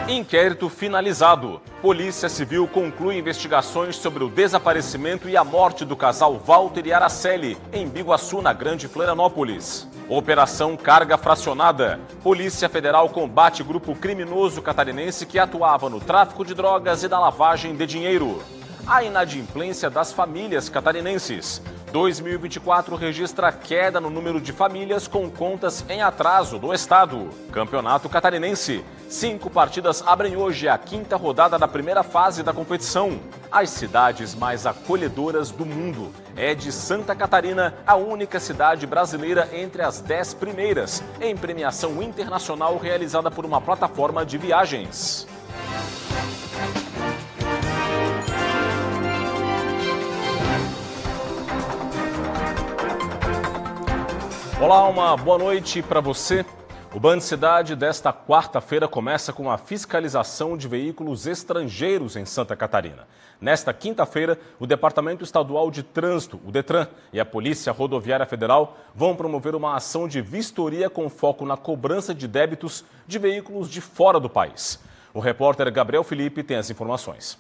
Inquérito finalizado. Polícia Civil conclui investigações sobre o desaparecimento e a morte do casal Walter e Araceli, em Biguaçu, na Grande Florianópolis. Operação Carga Fracionada. Polícia Federal combate grupo criminoso catarinense que atuava no tráfico de drogas e da lavagem de dinheiro. A inadimplência das famílias catarinenses. 2024 registra queda no número de famílias com contas em atraso do estado. Campeonato Catarinense. 5 partidas abrem hoje a 5ª rodada da primeira fase da competição. As cidades mais acolhedoras do mundo. É de Santa Catarina a única cidade brasileira entre as 10 primeiras, em premiação internacional realizada por uma plataforma de viagens. Olá, uma boa noite para você. O Band Cidade desta quarta-feira começa com a fiscalização de veículos estrangeiros em Santa Catarina. Nesta quinta-feira, o Departamento Estadual de Trânsito, o DETRAN, e a Polícia Rodoviária Federal vão promover uma ação de vistoria com foco na cobrança de débitos de veículos de fora do país. O repórter Gabriel Felipe tem as informações.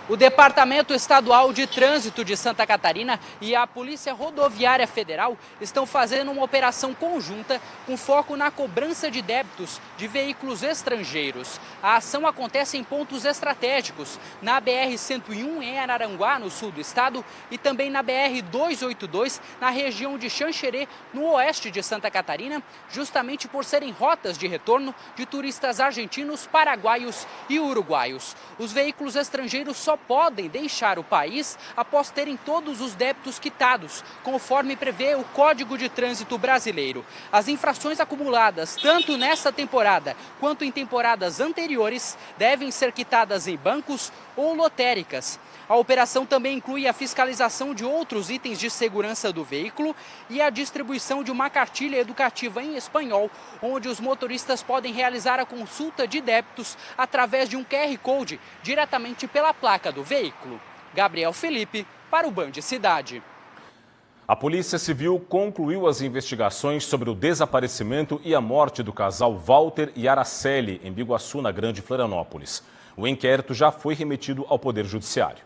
O Departamento Estadual de Trânsito de Santa Catarina e a Polícia Rodoviária Federal estão fazendo uma operação conjunta com foco na cobrança de débitos de veículos estrangeiros. A ação acontece em pontos estratégicos, na BR-101 em Araranguá, no sul do estado, e também na BR-282, na região de Xanxerê, no oeste de Santa Catarina, justamente por serem rotas de retorno de turistas argentinos, paraguaios e uruguaios. Os veículos estrangeiros só podem deixar o país após terem todos os débitos quitados, conforme prevê o Código de Trânsito Brasileiro. As infrações acumuladas, tanto nesta temporada quanto em temporadas anteriores, devem ser quitadas em bancos ou lotéricas. A operação também inclui a fiscalização de outros itens de segurança do veículo e a distribuição de uma cartilha educativa em espanhol, onde os motoristas podem realizar a consulta de débitos através de um QR Code diretamente pela placa do veículo. Gabriel Felipe, para o Band Cidade. A Polícia Civil concluiu as investigações sobre o desaparecimento e a morte do casal Walter e Araceli, em Biguaçu, na Grande Florianópolis. O inquérito já foi remetido ao Poder Judiciário.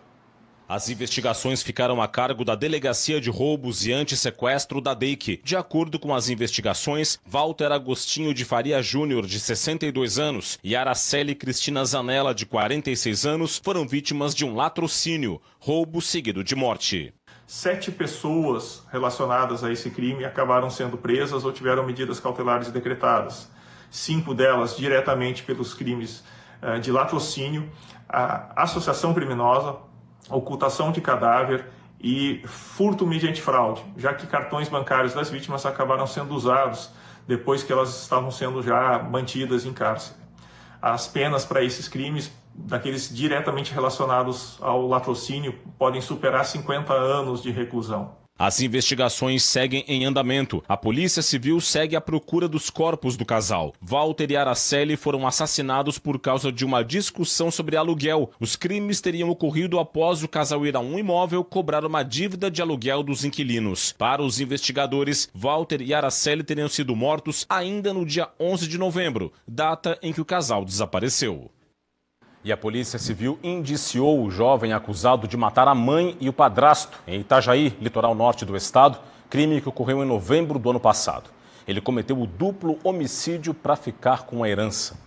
As investigações ficaram a cargo da Delegacia de Roubos e Antissequestro da DEIC. De acordo com as investigações, Walter Agostinho de Faria Júnior, de 62 anos, e Araceli Cristina Zanella, de 46 anos, foram vítimas de um latrocínio, roubo seguido de morte. 7 pessoas relacionadas a esse crime acabaram sendo presas ou tiveram medidas cautelares decretadas. 5 delas diretamente pelos crimes de latrocínio, associação criminosa, ocultação de cadáver e furto mediante fraude, já que cartões bancários das vítimas acabaram sendo usados depois que elas estavam sendo já mantidas em cárcere. As penas para esses crimes, daqueles diretamente relacionados ao latrocínio, podem superar 50 anos de reclusão. As investigações seguem em andamento. A Polícia Civil segue à procura dos corpos do casal. Walter e Araceli foram assassinados por causa de uma discussão sobre aluguel. Os crimes teriam ocorrido após o casal ir a um imóvel cobrar uma dívida de aluguel dos inquilinos. Para os investigadores, Walter e Araceli teriam sido mortos ainda no dia 11 de novembro, data em que o casal desapareceu. E a Polícia Civil indiciou o jovem acusado de matar a mãe e o padrasto em Itajaí, litoral norte do estado, crime que ocorreu em novembro do ano passado. Ele cometeu o duplo homicídio para ficar com a herança.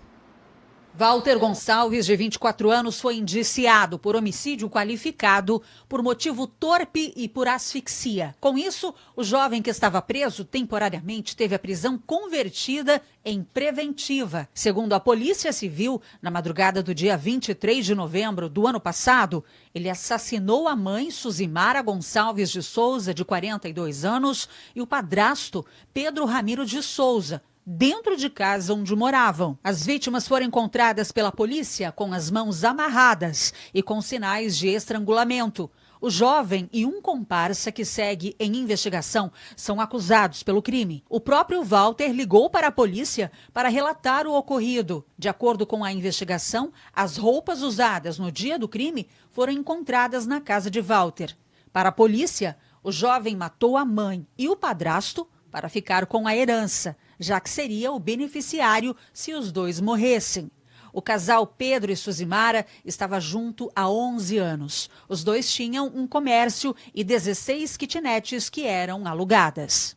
Walter Gonçalves, de 24 anos, foi indiciado por homicídio qualificado por motivo torpe e por asfixia. Com isso, o jovem que estava preso temporariamente teve a prisão convertida em preventiva. Segundo a Polícia Civil, na madrugada do dia 23 de novembro do ano passado, ele assassinou a mãe, Suzimara Gonçalves de Souza, de 42 anos, e o padrasto, Pedro Ramiro de Souza, dentro de casa onde moravam. As vítimas foram encontradas pela polícia com as mãos amarradas e com sinais de estrangulamento. O jovem e um comparsa que segue em investigação são acusados pelo crime. O próprio Walter ligou para a polícia para relatar o ocorrido. De acordo com a investigação, as roupas usadas no dia do crime foram encontradas na casa de Walter. Para a polícia, o jovem matou a mãe e o padrasto para ficar com a herança, já que seria o beneficiário se os dois morressem. O casal Pedro e Suzimara estava junto há 11 anos. Os dois tinham um comércio e 16 kitnets que eram alugadas.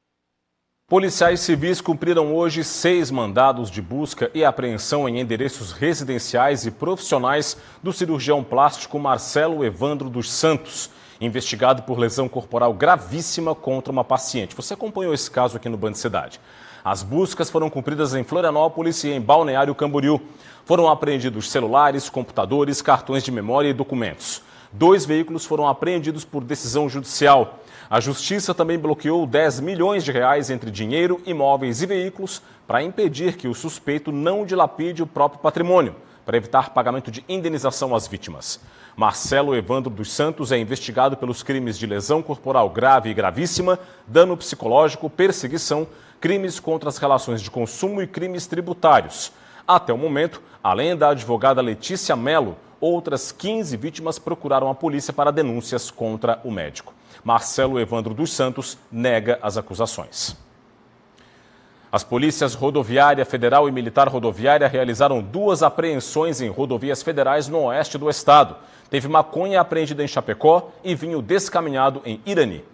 Policiais civis cumpriram hoje 6 mandados de busca e apreensão em endereços residenciais e profissionais do cirurgião plástico Marcelo Evandro dos Santos, investigado por lesão corporal gravíssima contra uma paciente. Você acompanhou esse caso aqui no Band Cidade. As buscas foram cumpridas em Florianópolis e em Balneário Camboriú. Foram apreendidos celulares, computadores, cartões de memória e documentos. 2 veículos foram apreendidos por decisão judicial. A Justiça também bloqueou 10 milhões de reais entre dinheiro, imóveis e veículos para impedir que o suspeito não dilapide o próprio patrimônio, para evitar pagamento de indenização às vítimas. Marcelo Evandro dos Santos é investigado pelos crimes de lesão corporal grave e gravíssima, dano psicológico, perseguição, crimes contra as relações de consumo e crimes tributários. Até o momento, além da advogada Letícia Mello, outras 15 vítimas procuraram a polícia para denúncias contra o médico. Marcelo Evandro dos Santos nega as acusações. As polícias rodoviária federal e militar rodoviária realizaram 2 apreensões em rodovias federais no oeste do estado. Teve maconha apreendida em Chapecó e vinho descaminhado em Irani.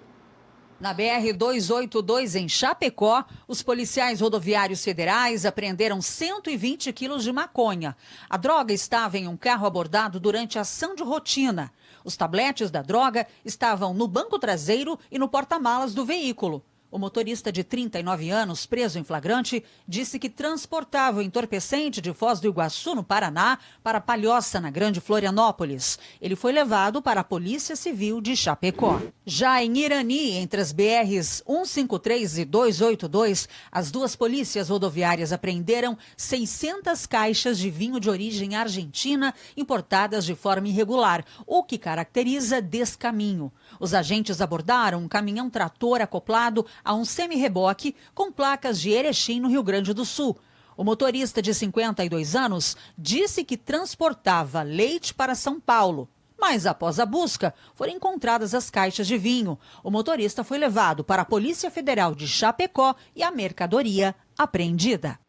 Na BR-282, em Chapecó, os policiais rodoviários federais apreenderam 120 quilos de maconha. A droga estava em um carro abordado durante ação de rotina. Os tabletes da droga estavam no banco traseiro e no porta-malas do veículo. O motorista de 39 anos, preso em flagrante, disse que transportava o entorpecente de Foz do Iguaçu, no Paraná, para Palhoça, na Grande Florianópolis. Ele foi levado para a Polícia Civil de Chapecó. Já em Irani, entre as BRs 153 e 282, as 2 polícias rodoviárias apreenderam 600 caixas de vinho de origem argentina importadas de forma irregular, o que caracteriza descaminho. Os agentes abordaram um caminhão-trator acoplado a um semi-reboque com placas de Erechim, no Rio Grande do Sul. O motorista de 52 anos disse que transportava leite para São Paulo. Mas após a busca, foram encontradas as caixas de vinho. O motorista foi levado para a Polícia Federal de Chapecó e a mercadoria apreendida.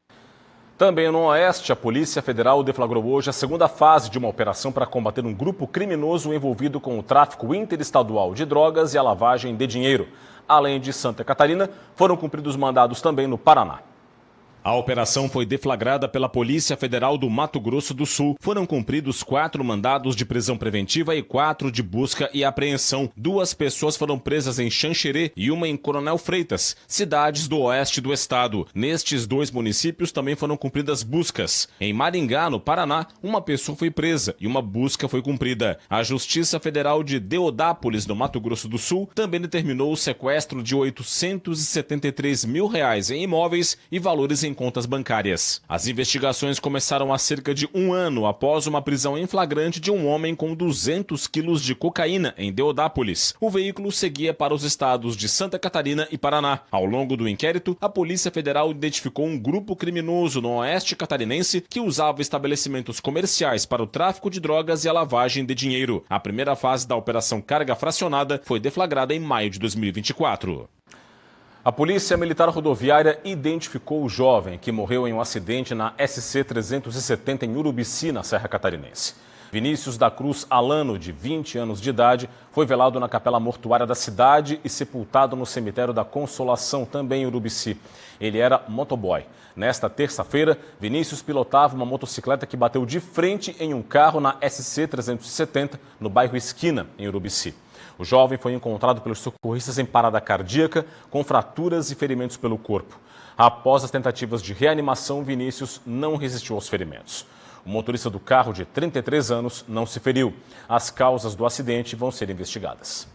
Também no Oeste, a Polícia Federal deflagrou hoje a 2ª fase de uma operação para combater um grupo criminoso envolvido com o tráfico interestadual de drogas e a lavagem de dinheiro. Além de Santa Catarina, foram cumpridos mandados também no Paraná. A operação foi deflagrada pela Polícia Federal do Mato Grosso do Sul. Foram cumpridos 4 mandados de prisão preventiva e 4 de busca e apreensão. 2 pessoas foram presas em Xanxerê e uma em Coronel Freitas, cidades do oeste do estado. Nestes 2 municípios também foram cumpridas buscas. Em Maringá, no Paraná, uma pessoa foi presa e uma busca foi cumprida. A Justiça Federal de Deodápolis, no Mato Grosso do Sul, também determinou o sequestro de R$ 873 mil em imóveis e valores em contas bancárias. As investigações começaram há cerca de 1 ano após uma prisão em flagrante de um homem com 200 quilos de cocaína em Deodápolis. O veículo seguia para os estados de Santa Catarina e Paraná. Ao longo do inquérito, a Polícia Federal identificou um grupo criminoso no oeste catarinense que usava estabelecimentos comerciais para o tráfico de drogas e a lavagem de dinheiro. A primeira fase da Operação Carga Fracionada foi deflagrada em maio de 2024. A Polícia Militar Rodoviária identificou o jovem que morreu em um acidente na SC 370 em Urubici, na Serra Catarinense. Vinícius da Cruz Alano, de 20 anos de idade, foi velado na capela mortuária da cidade e sepultado no cemitério da Consolação, também em Urubici. Ele era motoboy. Nesta terça-feira, Vinícius pilotava uma motocicleta que bateu de frente em um carro na SC 370, no bairro Esquina, em Urubici. O jovem foi encontrado pelos socorristas em parada cardíaca, com fraturas e ferimentos pelo corpo. Após as tentativas de reanimação, Vinícius não resistiu aos ferimentos. O motorista do carro, de 33 anos, não se feriu. As causas do acidente vão ser investigadas.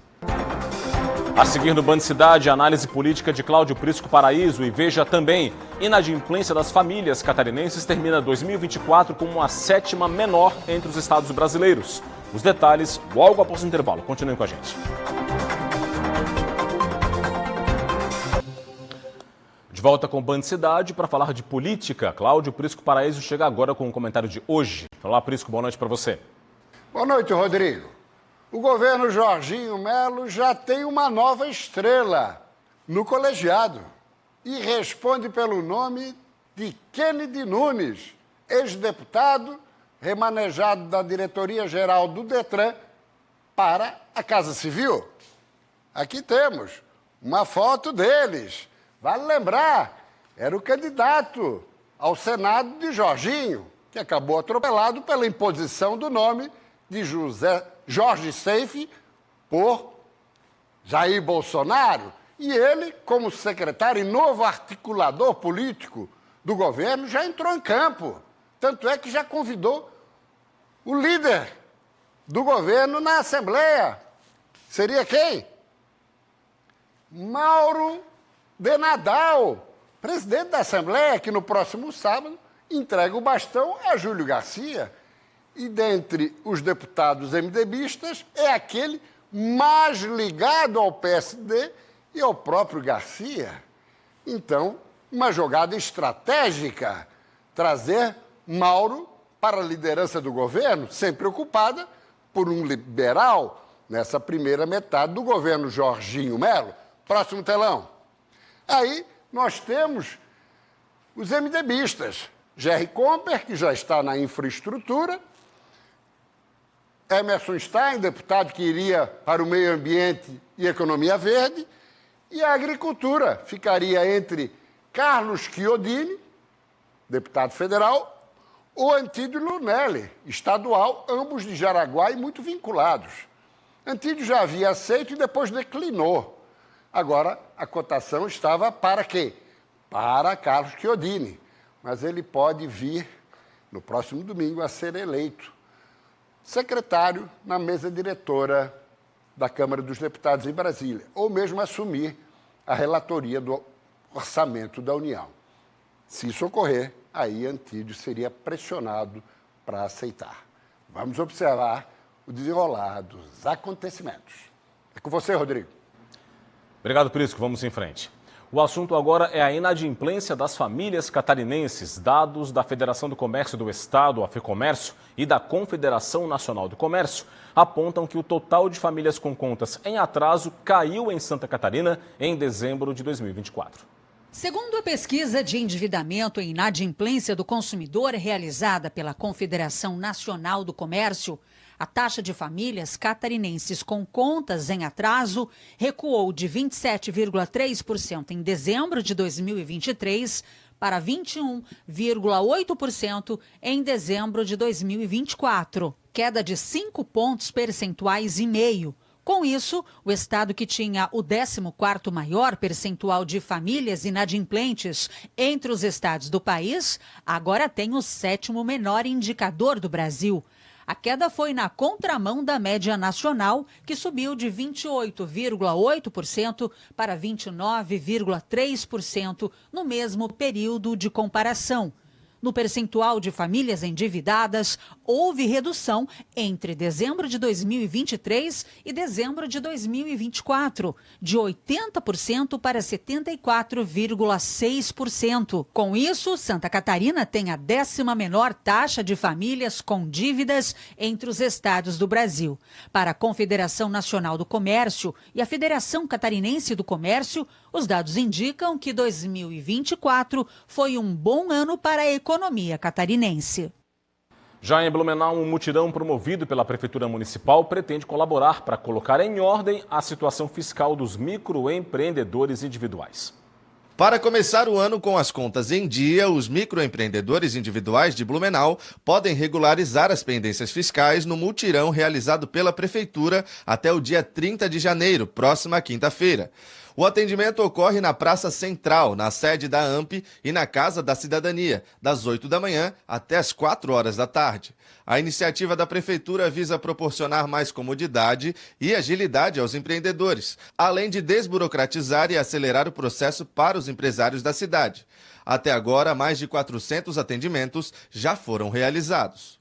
A seguir no Band Cidade, a análise política de Cláudio Prisco Paraíso e veja também: inadimplência das famílias catarinenses termina 2024 como a 7ª menor entre os estados brasileiros. Os detalhes logo após o intervalo. Continuem com a gente. De volta com o Band Cidade para falar de política. Cláudio Prisco Paraíso chega agora com o comentário de hoje. Olá, Prisco, boa noite para você. Boa noite, Rodrigo. O governo Jorginho Melo já tem uma nova estrela no colegiado e responde pelo nome de Kennedy Nunes, ex-deputado remanejado da diretoria-geral do Detran para a Casa Civil. Aqui temos uma foto deles. Vale lembrar, era o candidato ao Senado de Jorginho, que acabou atropelado pela imposição do nome de Jorge Seife por Jair Bolsonaro. E ele, como secretário e novo articulador político do governo, já entrou em campo. Tanto é que já convidou o líder do governo na Assembleia. Seria quem? Mauro de Nadal, presidente da Assembleia, que no próximo sábado entrega o bastão a Júlio Garcia. E dentre os deputados MDBistas é aquele mais ligado ao PSD e ao próprio Garcia. Então, uma jogada estratégica, trazer Mauro para a liderança do governo, sem preocupada por um liberal nessa primeira metade do governo Jorginho Melo. Próximo telão. Aí nós temos os MDBistas. Gerry Comper, que já está na infraestrutura, Emerson Stein, deputado que iria para o meio ambiente e economia verde, e a agricultura ficaria entre Carlos Chiodini, deputado federal, ou Antídio Lunelli, estadual, ambos de Jaraguá e muito vinculados. Antídio já havia aceito e depois declinou. Agora, a cotação estava para quê? Para Carlos Chiodini. Mas ele pode vir, no próximo domingo, a ser eleito secretário na mesa diretora da Câmara dos Deputados em Brasília, ou mesmo assumir a relatoria do orçamento da União. Se isso ocorrer, aí Antídio seria pressionado para aceitar. Vamos observar o desenrolar dos acontecimentos. É com você, Rodrigo. Obrigado, Prisco. Vamos em frente. O assunto agora é a inadimplência das famílias catarinenses. Dados da Federação do Comércio do Estado, a FEComércio, e da Confederação Nacional do Comércio apontam que o total de famílias com contas em atraso caiu em Santa Catarina em dezembro de 2024. Segundo a pesquisa de endividamento e inadimplência do consumidor realizada pela Confederação Nacional do Comércio, a taxa de famílias catarinenses com contas em atraso recuou de 27,3% em dezembro de 2023 para 21,8% em dezembro de 2024, queda de 5 pontos percentuais e meio. Com isso, o estado que tinha o 14º maior percentual de famílias inadimplentes entre os estados do país, agora tem o 7º menor indicador do Brasil. A queda foi na contramão da média nacional, que subiu de 28,8% para 29,3% no mesmo período de comparação. No percentual de famílias endividadas, houve redução entre dezembro de 2023 e dezembro de 2024, de 80% para 74,6%. Com isso, Santa Catarina tem a 10ª menor taxa de famílias com dívidas entre os estados do Brasil. Para a Confederação Nacional do Comércio e a Federação Catarinense do Comércio, os dados indicam que 2024 foi um bom ano para a economia catarinense. Já em Blumenau, um mutirão promovido pela Prefeitura Municipal pretende colaborar para colocar em ordem a situação fiscal dos microempreendedores individuais. Para começar o ano com as contas em dia, os microempreendedores individuais de Blumenau podem regularizar as pendências fiscais no mutirão realizado pela Prefeitura até o dia 30 de janeiro, próxima quinta-feira. O atendimento ocorre na Praça Central, na sede da AMP e na Casa da Cidadania, das 8 da manhã até as 4 horas da tarde. A iniciativa da Prefeitura visa proporcionar mais comodidade e agilidade aos empreendedores, além de desburocratizar e acelerar o processo para os empresários da cidade. Até agora, mais de 400 atendimentos já foram realizados.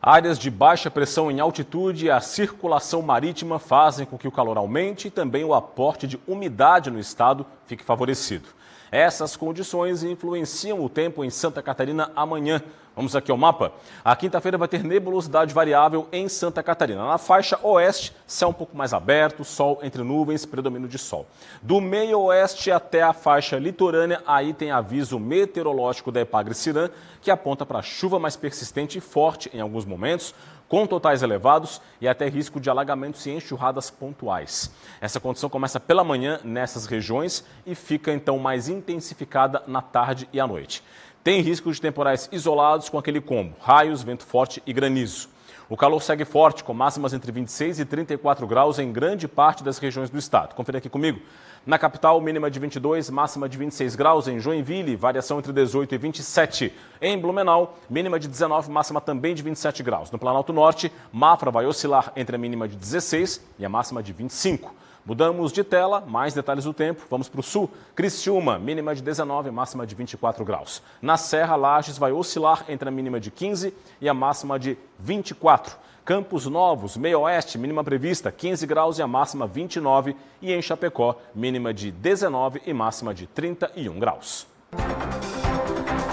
Áreas de baixa pressão em altitude e a circulação marítima fazem com que o calor aumente e também o aporte de umidade no estado fique favorecido. Essas condições influenciam o tempo em Santa Catarina amanhã. Vamos aqui ao mapa. A quinta-feira vai ter nebulosidade variável em Santa Catarina. Na faixa oeste, céu um pouco mais aberto, sol entre nuvens, predomínio de sol. Do meio oeste até a faixa litorânea, aí tem aviso meteorológico da Epagre-Ciran, que aponta para chuva mais persistente e forte em alguns momentos, com totais elevados e até risco de alagamentos e enxurradas pontuais. Essa condição começa pela manhã nessas regiões e fica então mais intensificada na tarde e à noite. Tem risco de temporais isolados com aquele combo, raios, vento forte e granizo. O calor segue forte, com máximas entre 26 e 34 graus em grande parte das regiões do estado. Confira aqui comigo. Na capital, mínima de 22, máxima de 26 graus. Em Joinville, variação entre 18 e 27. Em Blumenau, mínima de 19, máxima também de 27 graus. No Planalto Norte, Mafra vai oscilar entre a mínima de 16 e a máxima de 25. Mudamos de tela, mais detalhes do tempo. Vamos para o sul. Criciúma, mínima de 19, máxima de 24 graus. Na Serra, Lages vai oscilar entre a mínima de 15 e a máxima de 24. Campos Novos, meio oeste, mínima prevista 15 graus e a máxima 29. E em Chapecó, mínima de 19 e máxima de 31 graus.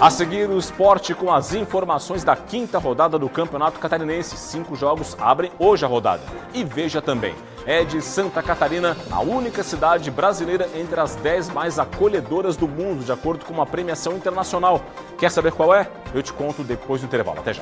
A seguir, o esporte com as informações da quinta rodada do Campeonato Catarinense. 5 jogos abrem hoje a rodada. E veja também, é de Santa Catarina, a única cidade brasileira entre as 10 mais acolhedoras do mundo, de acordo com uma premiação internacional. Quer saber qual é? Eu te conto depois do intervalo. Até já.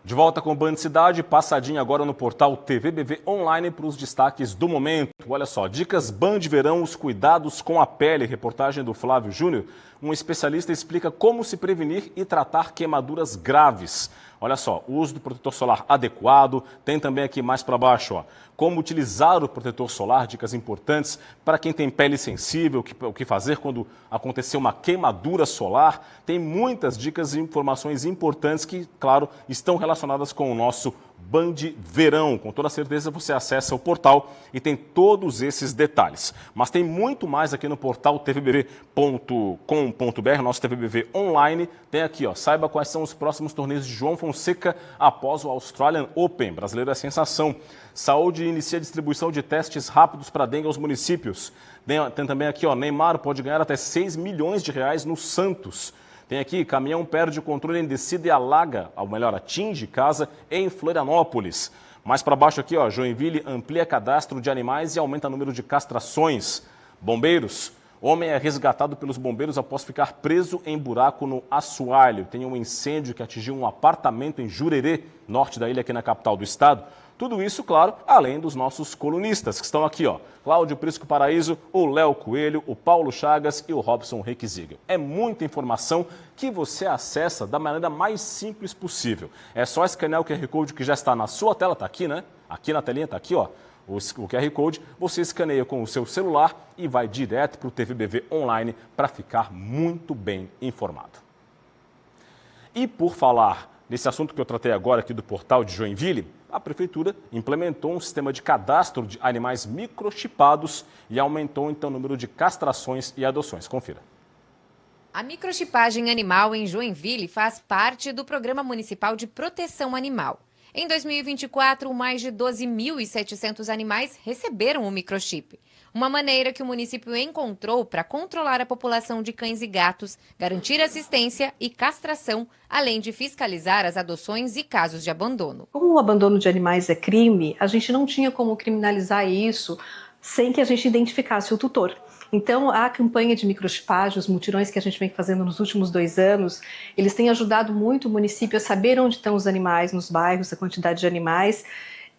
De volta com o Band Cidade, passadinha agora no portal TVBV Online para os destaques do momento. Olha só, dicas Band Verão, os cuidados com a pele. Reportagem do Flávio Júnior. Um especialista explica como se prevenir e tratar queimaduras graves. Olha só, o uso do protetor solar adequado. Tem também aqui mais para baixo, ó, como utilizar o protetor solar, dicas importantes para quem tem pele sensível, o que fazer quando acontecer uma queimadura solar. Tem muitas dicas e informações importantes que, claro, estão relacionadas com o nosso Band Verão. Com toda certeza você acessa o portal e tem todos esses detalhes. Mas tem muito mais aqui no portal tvbv.com.br, nosso TVBV Online. Tem aqui, ó, saiba quais são os próximos torneios de João Fonseca após o Australian Open. Brasileiro é sensação. Saúde inicia a distribuição de testes rápidos para dengue aos municípios. Tem também aqui, ó, Neymar pode ganhar até 6 milhões de reais no Santos. Tem aqui, caminhão perde o controle em descida e alaga, ou melhor, atinge casa em Florianópolis. Mais para baixo aqui, ó, Joinville amplia cadastro de animais e aumenta o número de castrações. Bombeiros. Homem é resgatado pelos bombeiros após ficar preso em buraco no assoalho. Tem um incêndio que atingiu um apartamento em Jurerê, norte da ilha, aqui na capital do estado. Tudo isso, claro, além dos nossos colunistas, que estão aqui, ó. Cláudio Prisco Paraíso, o Léo Coelho, o Paulo Chagas e o Robson Requisiga. É muita informação que você acessa da maneira mais simples possível. É só escanear o QR Code que já está na sua tela, tá aqui, né? Aqui na telinha, tá aqui, ó. O QR Code, você escaneia com o seu celular e vai direto para o TVBV Online para ficar muito bem informado. E por falar nesse assunto que eu tratei agora aqui do portal de Joinville, a Prefeitura implementou um sistema de cadastro de animais microchipados e aumentou então o número de castrações e adoções. Confira. A microchipagem animal em Joinville faz parte do Programa Municipal de Proteção Animal. Em 2024, mais de 12.700 animais receberam o microchip. Uma maneira que o município encontrou para controlar a população de cães e gatos, garantir assistência e castração, além de fiscalizar as adoções e casos de abandono. Como o abandono de animais é crime, a gente não tinha como criminalizar isso sem que a gente identificasse o tutor. Então, a campanha de microchipagem, os mutirões que a gente vem fazendo nos últimos 2 anos, eles têm ajudado muito o município a saber onde estão os animais nos bairros, a quantidade de animais,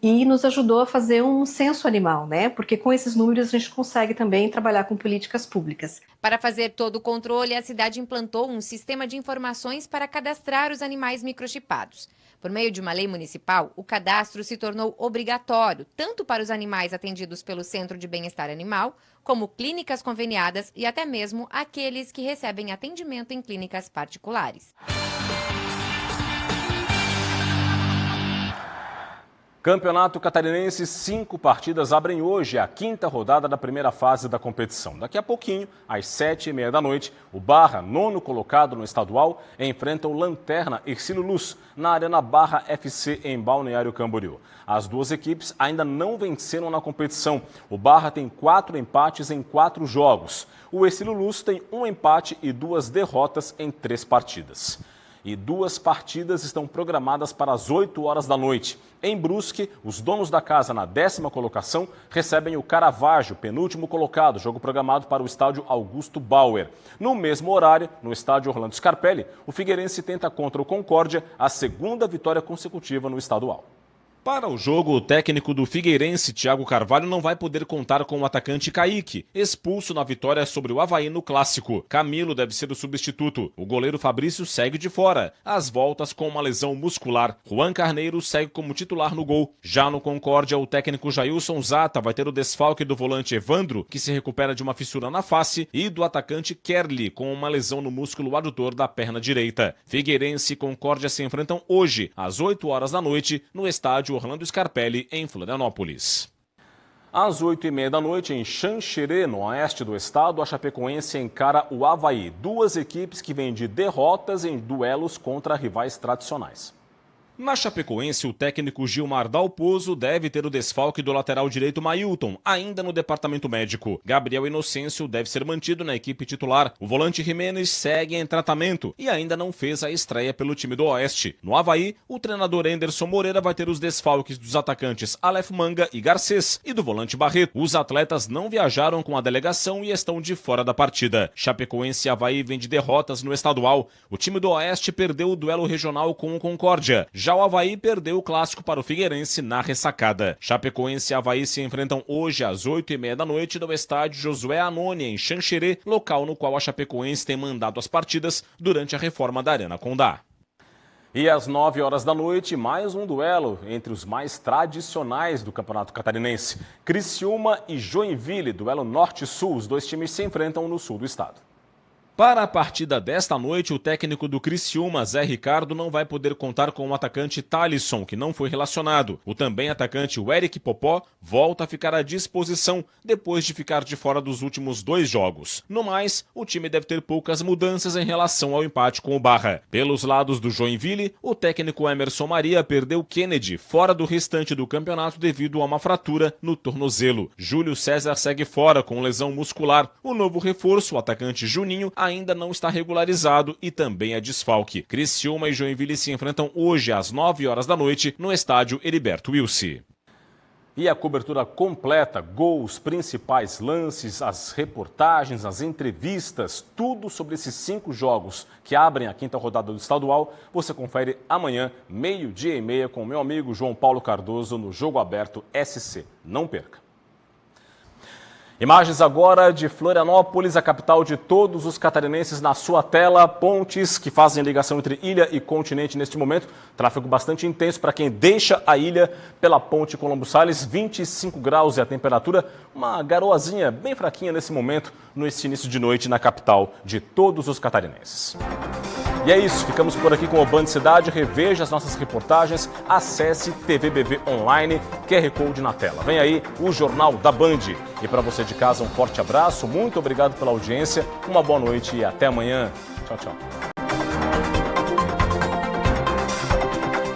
e nos ajudou a fazer um censo animal, né? Porque com esses números a gente consegue também trabalhar com políticas públicas. Para fazer todo o controle, a cidade implantou um sistema de informações para cadastrar os animais microchipados. Por meio de uma lei municipal, o cadastro se tornou obrigatório, tanto para os animais atendidos pelo Centro de Bem-Estar Animal, como clínicas conveniadas e até mesmo aqueles que recebem atendimento em clínicas particulares. Campeonato Catarinense, 5 partidas abrem hoje a 5ª rodada da primeira fase da competição. Daqui a pouquinho, às 7h30 da noite, o Barra, 9º colocado no estadual, enfrenta o Lanterna Hercílio Luz, na Arena Barra FC, em Balneário Camboriú. As duas equipes ainda não venceram na competição. O Barra tem 4 empates em 4 jogos. O Hercílio Luz tem 1 empate e 2 derrotas em 3 partidas. E 2 partidas estão programadas para as 8 horas da noite. Em Brusque, os donos da casa na 10ª colocação recebem o Caravaggio, penúltimo colocado, jogo programado para o estádio Augusto Bauer. No mesmo horário, no estádio Orlando Scarpelli, o Figueirense tenta contra o Concórdia a 2ª vitória consecutiva no estadual. Para o jogo, o técnico do Figueirense, Thiago Carvalho, não vai poder contar com o atacante Kaique, expulso na vitória sobre o Avaí no Clássico. Camilo deve ser o substituto. O goleiro Fabrício segue de fora, às voltas com uma lesão muscular. Juan Carneiro segue como titular no gol. Já no Concórdia, o técnico Jailson Zata vai ter o desfalque do volante Evandro, que se recupera de uma fissura na face, e do atacante Kerli, com uma lesão no músculo adutor da perna direita. Figueirense e Concórdia se enfrentam hoje, às 8 horas da noite, no estádio Orlando Scarpelli, em Florianópolis. Às 8h30 da noite, em Xanxerê, no oeste do estado, a Chapecoense encara o Avaí. 2 equipes que vêm de derrotas em duelos contra rivais tradicionais. Na Chapecoense, o técnico Gilmar Dalpozo deve ter o desfalque do lateral direito Mailton, ainda no departamento médico. Gabriel Inocêncio deve ser mantido na equipe titular. O volante Jimenez segue em tratamento e ainda não fez a estreia pelo time do Oeste. No Avaí, o treinador Anderson Moreira vai ter os desfalques dos atacantes Aleph Manga e Garcês e do volante Barreto. Os atletas não viajaram com a delegação e estão de fora da partida. Chapecoense e Avaí vêm de derrotas no estadual. O time do Oeste perdeu o duelo regional com o Concórdia. Já o Avaí perdeu o clássico para o Figueirense na ressacada. Chapecoense e Avaí se enfrentam hoje às 8h30 da noite no estádio Josué Anoni, em Xanxerê, local no qual a Chapecoense tem mandado as partidas durante a reforma da Arena Condá. E às 9 horas da noite, mais um duelo entre os mais tradicionais do Campeonato Catarinense. Criciúma e Joinville, duelo norte-sul. Os 2 times se enfrentam no sul do estado. Para a partida desta noite, o técnico do Criciúma, Zé Ricardo, não vai poder contar com o atacante Thalisson, que não foi relacionado. O também atacante Eric Popó volta a ficar à disposição depois de ficar de fora dos últimos 2 jogos. No mais, o time deve ter poucas mudanças em relação ao empate com o Barra. Pelos lados do Joinville, o técnico Emerson Maria perdeu Kennedy fora do restante do campeonato devido a uma fratura no tornozelo. Júlio César segue fora com lesão muscular. O novo reforço, o atacante Juninho, ainda não está regularizado e também é desfalque. Criciúma e Joinville se enfrentam hoje às 9 horas da noite no estádio Heriberto Wilson. E a cobertura completa, gols, principais lances, as reportagens, as entrevistas, tudo sobre esses 5 jogos que abrem a 5ª rodada do estadual, você confere amanhã, 12h30, com o meu amigo João Paulo Cardoso no Jogo Aberto SC. Não perca! Imagens agora de Florianópolis, a capital de todos os catarinenses, na sua tela. Pontes que fazem ligação entre ilha e continente neste momento. Tráfego bastante intenso para quem deixa a ilha pela ponte Colombo Salles. 25 graus é a temperatura. Uma garoazinha bem fraquinha nesse momento, nesse início de noite na capital de todos os catarinenses. E é isso, ficamos por aqui com o Band Cidade. Reveja as nossas reportagens, acesse TVBV Online, QR Code na tela. Vem aí o Jornal da Band. E para você de casa, um forte abraço, muito obrigado pela audiência, uma boa noite e até amanhã. Tchau, tchau.